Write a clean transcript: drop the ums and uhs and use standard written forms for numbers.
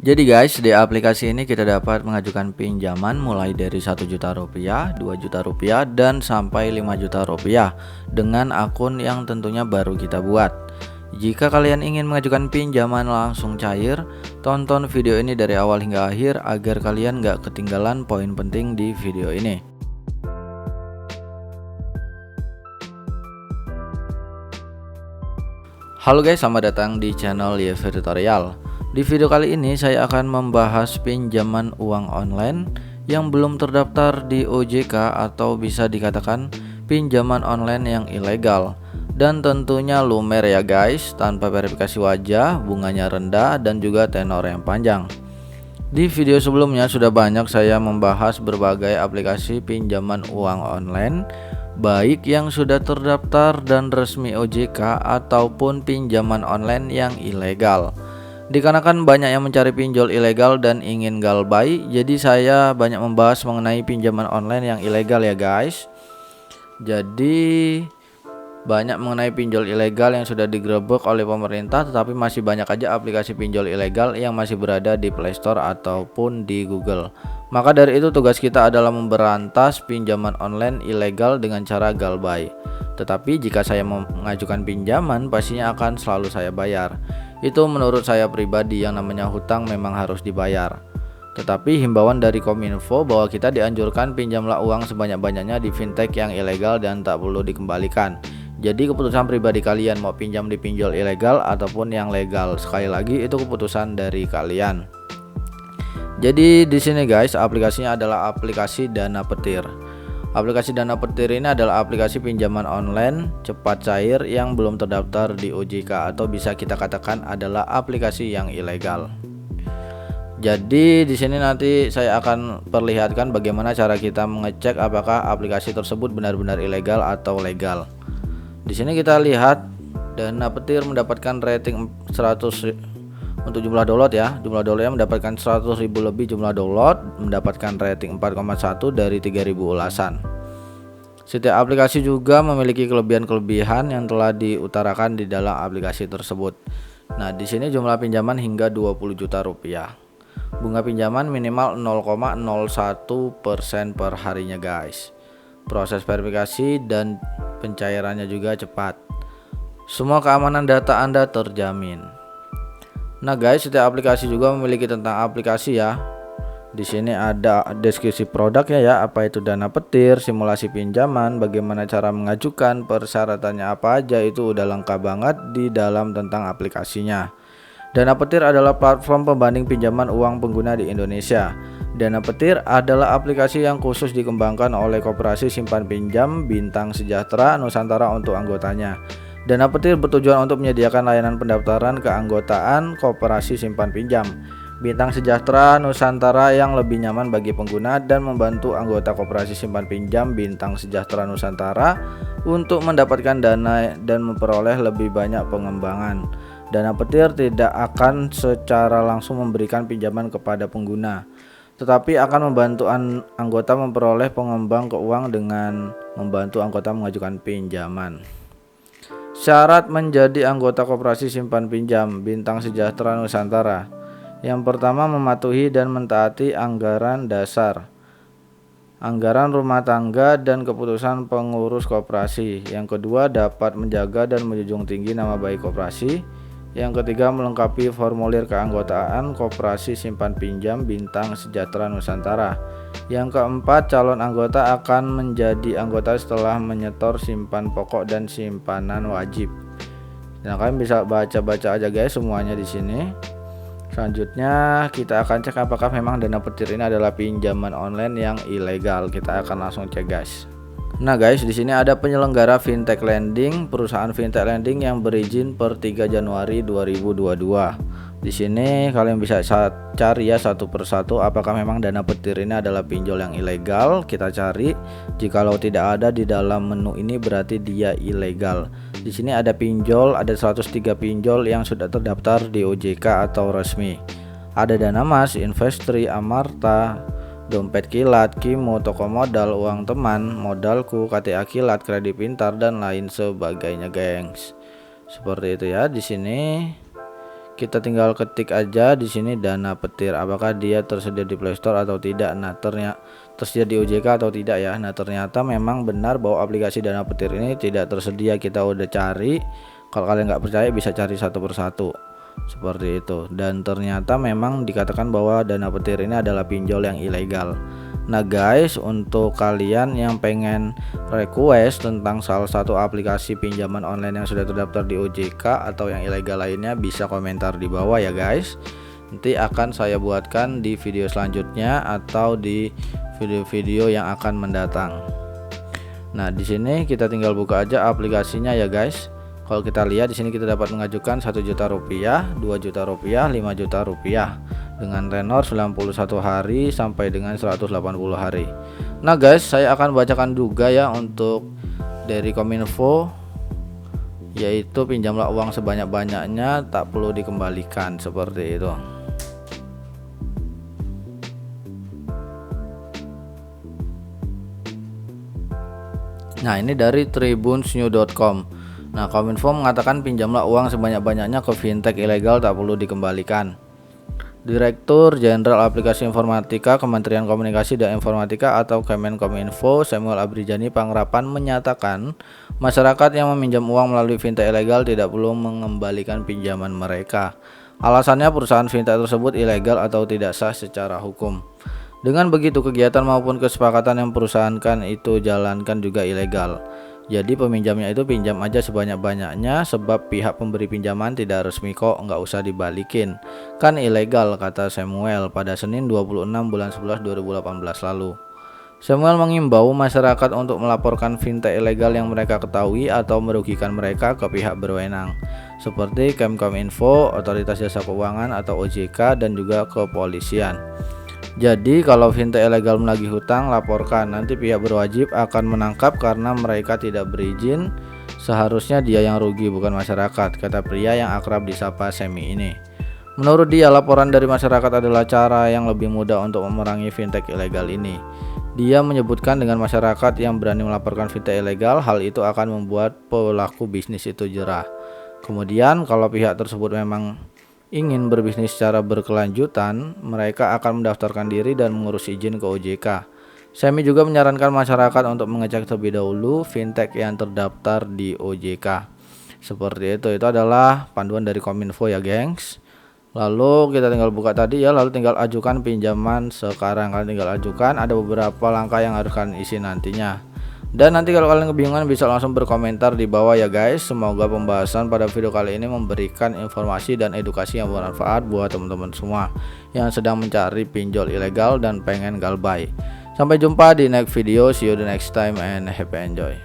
Jadi guys, di aplikasi ini kita dapat mengajukan pinjaman mulai dari 1 juta rupiah, 2 juta rupiah, dan sampai 5 juta rupiah dengan akun yang tentunya baru kita buat. Jika kalian ingin mengajukan pinjaman langsung cair, tonton video ini dari awal hingga akhir agar kalian gak ketinggalan poin penting di video ini. Halo guys, selamat datang di channel Yever Tutorial. Di video kali ini saya akan membahas pinjaman uang online yang belum terdaftar di OJK atau bisa dikatakan pinjaman online yang ilegal. Dan tentunya lumer ya guys, tanpa verifikasi wajah, bunganya rendah, dan juga tenor yang panjang. Di video sebelumnya sudah banyak saya membahas berbagai aplikasi pinjaman uang online, baik yang sudah terdaftar dan resmi OJK ataupun pinjaman online yang ilegal. Dikarenakan banyak yang mencari pinjol ilegal dan ingin galbay, jadi saya banyak membahas mengenai pinjaman online yang ilegal ya guys. Jadi banyak mengenai pinjol ilegal yang sudah digerebek oleh pemerintah, tetapi masih banyak aja aplikasi pinjol ilegal yang masih berada di Play Store ataupun di Google. Maka dari itu tugas kita adalah memberantas pinjaman online ilegal dengan cara galbay. Tetapi jika saya mengajukan pinjaman, pastinya akan selalu saya bayar. Itu menurut saya pribadi, yang namanya hutang memang harus dibayar. Tetapi himbauan dari Kominfo bahwa kita dianjurkan pinjamlah uang sebanyak-banyaknya di fintech yang ilegal dan tak perlu dikembalikan. Jadi keputusan pribadi kalian mau pinjam di pinjol ilegal ataupun yang legal. Sekali lagi itu keputusan dari kalian. Jadi di sini guys, aplikasinya adalah aplikasi Dana Petir. Aplikasi Dana Petir ini adalah aplikasi pinjaman online cepat cair yang belum terdaftar di OJK atau bisa kita katakan adalah aplikasi yang ilegal. Jadi di sini nanti saya akan perlihatkan bagaimana cara kita mengecek apakah aplikasi tersebut benar-benar ilegal atau legal. Di sini kita lihat Dana Petir mendapatkan rating 100 untuk jumlah download ya. Jumlah downloadnya mendapatkan 100.000 lebih jumlah download, mendapatkan rating 4,1 dari 3.000 ulasan. Setiap aplikasi juga memiliki kelebihan-kelebihan yang telah diutarakan di dalam aplikasi tersebut. Nah, di sini jumlah pinjaman hingga 20 juta rupiah. Bunga pinjaman minimal 0,01% per harinya guys. Proses verifikasi dan pencairannya juga cepat. Semua keamanan data Anda terjamin. Nah guys, setiap aplikasi juga memiliki tentang aplikasi ya. Di sini ada deskripsi produknya ya, apa itu Dana Petir, simulasi pinjaman, bagaimana cara mengajukan, persyaratannya apa aja, itu udah lengkap banget di dalam tentang aplikasinya. Dana Petir adalah platform pembanding pinjaman uang pengguna di Indonesia. Dana Petir adalah aplikasi yang khusus dikembangkan oleh Koperasi Simpan Pinjam Bintang Sejahtera Nusantara untuk anggotanya. Dana Petir bertujuan untuk menyediakan layanan pendaftaran keanggotaan Koperasi Simpan Pinjam Bintang Sejahtera Nusantara yang lebih nyaman bagi pengguna dan membantu anggota Koperasi Simpan Pinjam Bintang Sejahtera Nusantara untuk mendapatkan dana dan memperoleh lebih banyak pengembangan. Dana Petir tidak akan secara langsung memberikan pinjaman kepada pengguna, tetapi akan membantu anggota memperoleh pengembang keuangan dengan membantu anggota mengajukan pinjaman. Syarat menjadi anggota Koperasi Simpan Pinjam Bintang Sejahtera Nusantara. Yang pertama, mematuhi dan mentaati anggaran dasar, anggaran rumah tangga dan keputusan pengurus koperasi. Yang kedua, dapat menjaga dan menjunjung tinggi nama baik koperasi. Yang ketiga, melengkapi formulir keanggotaan Koperasi Simpan Pinjam Bintang Sejahtera Nusantara. Yang keempat, calon anggota akan menjadi anggota setelah menyetor simpan pokok dan simpanan wajib. Nah, kalian bisa baca-baca aja guys semuanya di sini. Selanjutnya kita akan cek apakah memang Dana Petir ini adalah pinjaman online yang ilegal. Kita akan langsung cek guys. Nah guys, di sini ada penyelenggara fintech lending, perusahaan fintech lending yang berizin per 3 Januari 2022. Di sini kalian bisa cari ya satu persatu apakah memang Dana Petir ini adalah pinjol yang ilegal. Kita cari. Jikalau tidak ada di dalam menu ini berarti dia ilegal. Di sini ada pinjol, ada 103 pinjol yang sudah terdaftar di OJK atau resmi. Ada Dana Mas, Investri, Amarta, Dompet Kilat, Kimo, Toko Modal, Uang Teman, Modalku, KTA Kilat, Kredit Pintar dan lain sebagainya, gengs. Seperti itu ya. Di sini Kita tinggal ketik aja di sini Dana Petir, apakah dia tersedia di Play Store atau tidak. Nah, ternyata tersedia di OJK atau tidak ya. Nah, ternyata memang benar bahwa aplikasi Dana Petir ini tidak tersedia. Kita udah cari. Kalau kalian nggak percaya bisa cari satu persatu seperti itu. Dan ternyata memang dikatakan bahwa Dana Petir ini adalah pinjol yang ilegal. Nah guys, untuk kalian yang pengen request tentang salah satu aplikasi pinjaman online yang sudah terdaftar di OJK atau yang ilegal lainnya, bisa komentar di bawah ya guys. Nanti akan saya buatkan di video selanjutnya atau di video-video yang akan mendatang. Nah, di sini kita tinggal buka aja aplikasinya ya guys. Kalau kita lihat di sini kita dapat mengajukan 1 juta rupiah, 2 juta rupiah, 5 juta rupiah dengan tenor 91 hari sampai dengan 180 hari. Nah guys, saya akan bacakan juga ya untuk dari Kominfo, yaitu pinjamlah uang sebanyak-banyaknya, tak perlu dikembalikan, seperti itu. Nah, ini dari tribunsnews.com. Nah, Kominfo mengatakan pinjamlah uang sebanyak-banyaknya ke fintech ilegal, tak perlu dikembalikan. Direktur Jenderal Aplikasi Informatika Kementerian Komunikasi dan Informatika atau Kemenkominfo, Samuel Abrijani Pangrapan, menyatakan masyarakat yang meminjam uang melalui fintech ilegal tidak perlu mengembalikan pinjaman mereka. Alasannya perusahaan fintech tersebut ilegal atau tidak sah secara hukum. Dengan begitu, kegiatan maupun kesepakatan yang perusahaan itu jalankan juga ilegal. Jadi peminjamnya itu pinjam aja sebanyak-banyaknya, sebab pihak pemberi pinjaman tidak resmi kok, nggak usah dibalikin. Kan ilegal, kata Samuel pada Senin 26 bulan 11 2018 lalu. Samuel mengimbau masyarakat untuk melaporkan fintech ilegal yang mereka ketahui atau merugikan mereka ke pihak berwenang, seperti Kemkominfo, Otoritas Jasa Keuangan atau OJK, dan juga kepolisian. Jadi kalau fintech ilegal menagih hutang, laporkan, nanti pihak berwajib akan menangkap karena mereka tidak berizin. Seharusnya dia yang rugi, bukan masyarakat, kata pria yang akrab disapa Semi ini. Menurut dia, laporan dari masyarakat adalah cara yang lebih mudah untuk memerangi fintech ilegal ini. Dia menyebutkan dengan masyarakat yang berani melaporkan fintech ilegal, hal itu akan membuat pelaku bisnis itu jerah. Kemudian kalau pihak tersebut memang ingin berbisnis secara berkelanjutan, mereka akan mendaftarkan diri dan mengurus izin ke OJK. Semi juga menyarankan masyarakat untuk mengecek terlebih dahulu fintech yang terdaftar di OJK. Seperti itu adalah panduan dari Kominfo ya gengs. Lalu kita tinggal buka tadi ya, lalu tinggal ajukan pinjaman sekarang. Kalian tinggal ajukan, ada beberapa langkah yang harus kalian isi nantinya. Dan nanti kalau kalian kebingungan bisa langsung berkomentar di bawah ya guys. Semoga pembahasan pada video kali ini memberikan informasi dan edukasi yang bermanfaat buat teman-teman semua yang sedang mencari pinjol ilegal dan pengen galbay. Sampai jumpa di next video. See you the next time and happy enjoy.